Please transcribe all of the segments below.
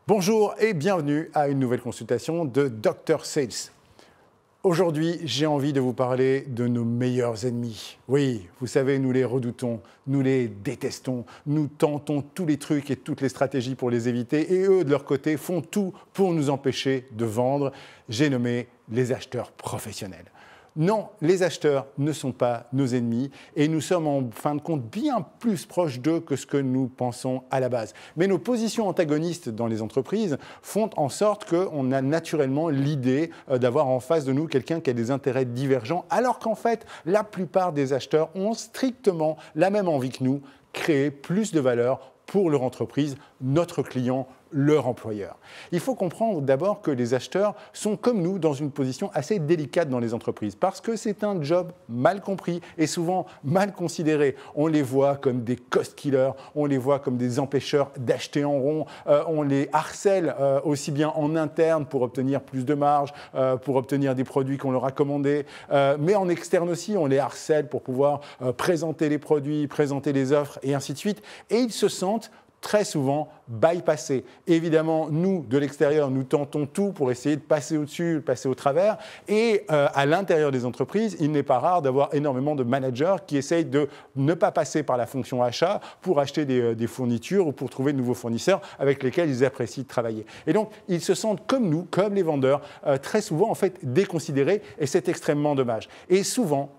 Bonjour et bienvenue à une nouvelle consultation de Dr Sales. Aujourd'hui, j'ai envie de vous parler de nos meilleurs ennemis. Oui, vous savez, nous les redoutons, nous les détestons, nous tentons tous les trucs et toutes les stratégies pour les éviter et eux, de leur côté, font tout pour nous empêcher de vendre. J'ai nommé les acheteurs professionnels. Non, les acheteurs ne sont pas nos ennemis et nous sommes en fin de compte bien plus proches d'eux que ce que nous pensons à la base. Mais nos positions antagonistes dans les entreprises font en sorte qu'on a naturellement l'idée d'avoir en face de nous quelqu'un qui a des intérêts divergents, alors qu'en fait, la plupart des acheteurs ont strictement la même envie que nous, créer plus de valeur pour leur entreprise, notre client, leur employeur. Il faut comprendre d'abord que les acheteurs sont comme nous dans une position assez délicate dans les entreprises parce que c'est un job mal compris et souvent mal considéré. On les voit comme des cost killers, on les voit comme des empêcheurs d'acheter en rond, on les harcèle aussi bien en interne pour obtenir plus de marge, pour obtenir des produits qu'on leur a commandés, mais en externe aussi, on les harcèle pour pouvoir présenter les produits, présenter les offres et ainsi de suite. Et ils se sentent très souvent bypassés. Évidemment, nous, de l'extérieur, nous tentons tout pour essayer de passer au-dessus, passer au travers. Et à l'intérieur des entreprises, il n'est pas rare d'avoir énormément de managers qui essayent de ne pas passer par la fonction achat pour acheter des fournitures ou pour trouver de nouveaux fournisseurs avec lesquels ils apprécient de travailler. Et donc, ils se sentent comme nous, comme les vendeurs, très souvent en fait déconsidérés et c'est extrêmement dommage. Et souvent,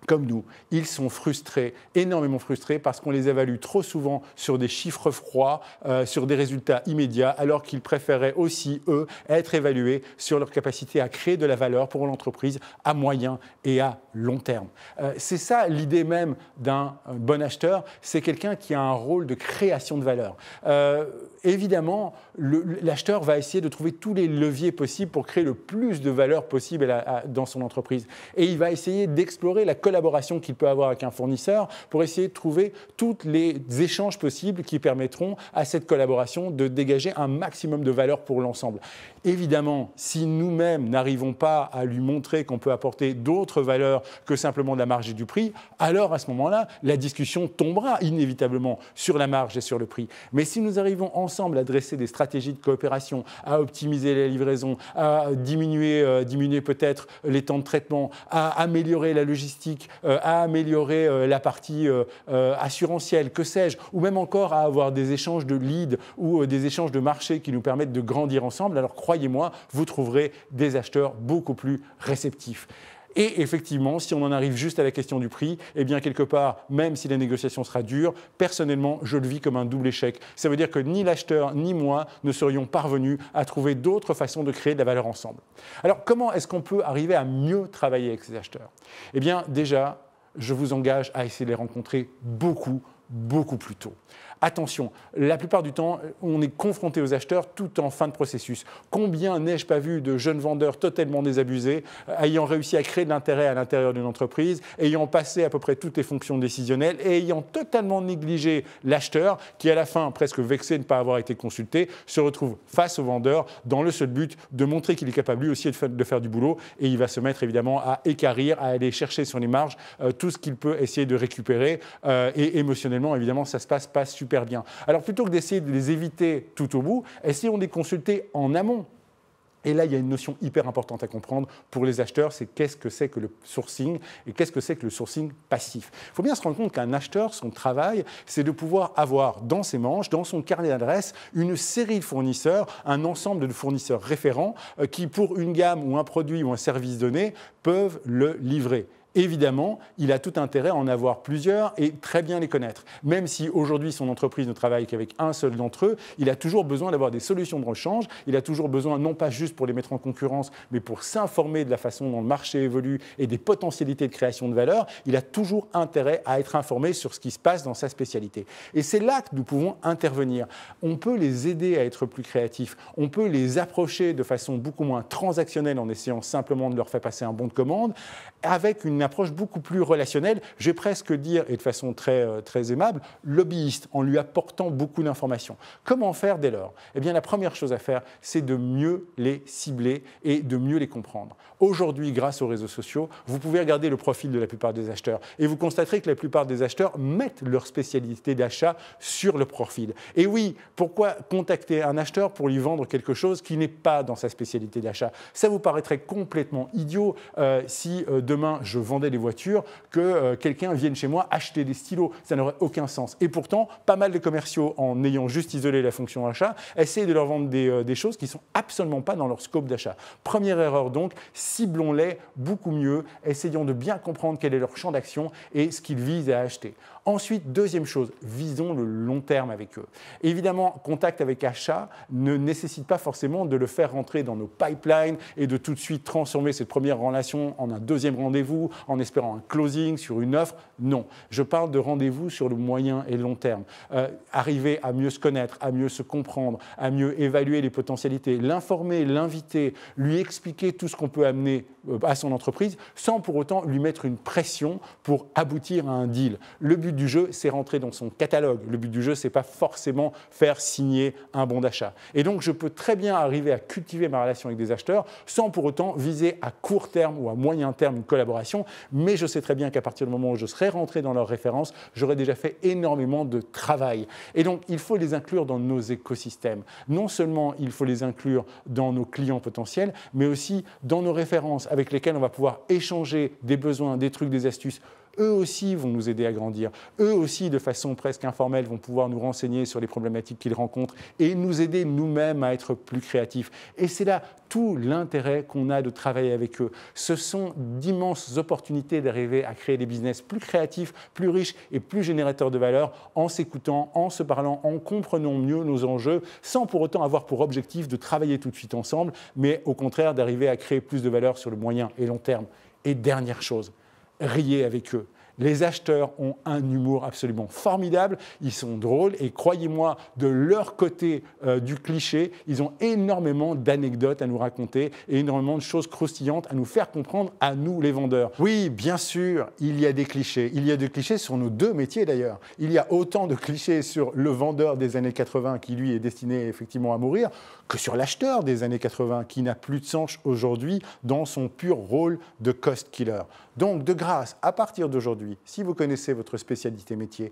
comme nous, ils sont frustrés, énormément frustrés, parce qu'on les évalue trop souvent sur des chiffres froids, sur des résultats immédiats, alors qu'ils préféraient aussi, eux, être évalués sur leur capacité à créer de la valeur pour l'entreprise à moyen et à long terme. C'est ça l'idée même d'un bon acheteur, c'est quelqu'un qui a un rôle de création de valeur. Évidemment, l'acheteur va essayer de trouver tous les leviers possibles pour créer le plus de valeur possible dans son entreprise. Et il va essayer d'explorer la collaboration qu'il peut avoir avec un fournisseur pour essayer de trouver tous les échanges possibles qui permettront à cette collaboration de dégager un maximum de valeur pour l'ensemble. Évidemment, si nous-mêmes n'arrivons pas à lui montrer qu'on peut apporter d'autres valeurs que simplement de la marge et du prix, alors à ce moment-là, la discussion tombera inévitablement sur la marge et sur le prix. Mais si nous arrivons ensemble à dresser des stratégies de coopération, à optimiser la livraison, à diminuer peut-être les temps de traitement, à améliorer la logistique, à améliorer la partie assurantielle, que sais-je, ou même encore à avoir des échanges de leads ou des échanges de marché qui nous permettent de grandir ensemble, alors croyez-moi, vous trouverez des acheteurs beaucoup plus réceptifs. Et effectivement, si on en arrive juste à la question du prix, eh bien quelque part, même si la négociation sera dure, personnellement, je le vis comme un double échec. Ça veut dire que ni l'acheteur ni moi ne serions parvenus à trouver d'autres façons de créer de la valeur ensemble. Alors comment est-ce qu'on peut arriver à mieux travailler avec ces acheteurs? Eh bien déjà, je vous engage à essayer de les rencontrer beaucoup plus tôt. Attention, la plupart du temps, on est confronté aux acheteurs tout en fin de processus. Combien n'ai-je pas vu de jeunes vendeurs totalement désabusés, ayant réussi à créer de l'intérêt à l'intérieur d'une entreprise, ayant passé à peu près toutes les fonctions décisionnelles et ayant totalement négligé l'acheteur qui, à la fin, presque vexé de ne pas avoir été consulté, se retrouve face au vendeur dans le seul but de montrer qu'il est capable lui aussi de faire du boulot et il va se mettre évidemment à équarrir, à aller chercher sur les marges tout ce qu'il peut essayer de récupérer et émotionnellement, évidemment, ça se passe pas super bien. Alors plutôt que d'essayer de les éviter tout au bout, essayons de les consulter en amont. Et là, il y a une notion hyper importante à comprendre pour les acheteurs, c'est qu'est-ce que c'est que le sourcing et qu'est-ce que c'est que le sourcing passif. Il faut bien se rendre compte qu'un acheteur, son travail, c'est de pouvoir avoir dans ses manches, dans son carnet d'adresses, une série de fournisseurs, un ensemble de fournisseurs référents qui, pour une gamme ou un produit ou un service donné, peuvent le livrer. Évidemment, il a tout intérêt à en avoir plusieurs et très bien les connaître. Même si aujourd'hui son entreprise ne travaille qu'avec un seul d'entre eux, il a toujours besoin d'avoir des solutions de rechange, il a toujours besoin non pas juste pour les mettre en concurrence, mais pour s'informer de la façon dont le marché évolue et des potentialités de création de valeur, il a toujours intérêt à être informé sur ce qui se passe dans sa spécialité. Et c'est là que nous pouvons intervenir. On peut les aider à être plus créatifs, on peut les approcher de façon beaucoup moins transactionnelle en essayant simplement de leur faire passer un bon de commande, avec une une approche beaucoup plus relationnelle, je vais presque dire, et de façon très aimable, lobbyiste, en lui apportant beaucoup d'informations. Comment faire dès lors? Eh bien, la première chose à faire, c'est de mieux les cibler et de mieux les comprendre. Aujourd'hui, grâce aux réseaux sociaux, vous pouvez regarder le profil de la plupart des acheteurs et vous constaterez que la plupart des acheteurs mettent leur spécialité d'achat sur le profil. Et oui, pourquoi contacter un acheteur pour lui vendre quelque chose qui n'est pas dans sa spécialité d'achat? Ça vous paraîtrait complètement idiot si demain je vendais des voitures, que quelqu'un vienne chez moi acheter des stylos. Ça n'aurait aucun sens. Et pourtant, pas mal de commerciaux, en ayant juste isolé la fonction achat, essayent de leur vendre des choses qui ne sont absolument pas dans leur scope d'achat. Première erreur donc, ciblons-les beaucoup mieux, essayons de bien comprendre quel est leur champ d'action et ce qu'ils visent à acheter. Ensuite, deuxième chose, visons le long terme avec eux. Évidemment, contact avec achat ne nécessite pas forcément de le faire rentrer dans nos pipelines et de tout de suite transformer cette première relation en un deuxième rendez-vous, en espérant un closing sur une offre. Non, je parle de rendez-vous sur le moyen et long terme. Arriver à mieux se connaître, à mieux se comprendre, à mieux évaluer les potentialités, l'informer, l'inviter, lui expliquer tout ce qu'on peut amener à son entreprise sans pour autant lui mettre une pression pour aboutir à un deal. Le but du jeu, c'est rentrer dans son catalogue. Le but du jeu, c'est pas forcément faire signer un bon d'achat. Et donc, je peux très bien arriver à cultiver ma relation avec des acheteurs sans pour autant viser à court terme ou à moyen terme une collaboration, mais je sais très bien qu'à partir du moment où je serai rentré dans leurs références, j'aurai déjà fait énormément de travail. Et donc, il faut les inclure dans nos écosystèmes. Non seulement il faut les inclure dans nos clients potentiels, mais aussi dans nos références avec lesquelles on va pouvoir échanger des besoins, des trucs, des astuces. Eux aussi vont nous aider à grandir. Eux aussi, de façon presque informelle, vont pouvoir nous renseigner sur les problématiques qu'ils rencontrent et nous aider nous-mêmes à être plus créatifs. Et c'est là tout l'intérêt qu'on a de travailler avec eux. Ce sont d'immenses opportunités d'arriver à créer des business plus créatifs, plus riches et plus générateurs de valeur en s'écoutant, en se parlant, en comprenant mieux nos enjeux, sans pour autant avoir pour objectif de travailler tout de suite ensemble, mais au contraire d'arriver à créer plus de valeur sur le moyen et long terme. Et dernière chose, riez avec eux. Les acheteurs ont un humour absolument formidable, ils sont drôles et croyez-moi, de leur côté du cliché, ils ont énormément d'anecdotes à nous raconter et énormément de choses croustillantes à nous faire comprendre à nous les vendeurs. Oui, bien sûr, il y a des clichés. Il y a des clichés sur nos deux métiers d'ailleurs. Il y a autant de clichés sur le vendeur des années 80 qui lui est destiné effectivement à mourir que sur l'acheteur des années 80 qui n'a plus de sens aujourd'hui dans son pur rôle de cost killer. Donc de grâce, à partir d'aujourd'hui, si vous connaissez votre spécialité métier,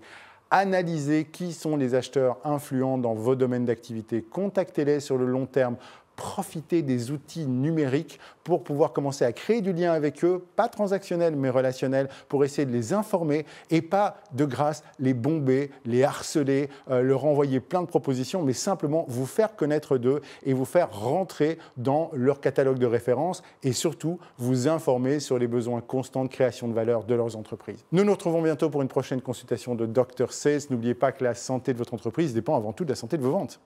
analysez qui sont les acheteurs influents dans vos domaines d'activité, contactez-les sur le long terme, profitez des outils numériques pour pouvoir commencer à créer du lien avec eux, pas transactionnel mais relationnel, pour essayer de les informer et pas de grâce les bomber, les harceler, leur envoyer plein de propositions, mais simplement vous faire connaître d'eux et vous faire rentrer dans leur catalogue de références et surtout vous informer sur les besoins constants de création de valeur de leurs entreprises. Nous nous retrouvons bientôt pour une prochaine consultation de Dr Sales. N'oubliez pas que la santé de votre entreprise dépend avant tout de la santé de vos ventes.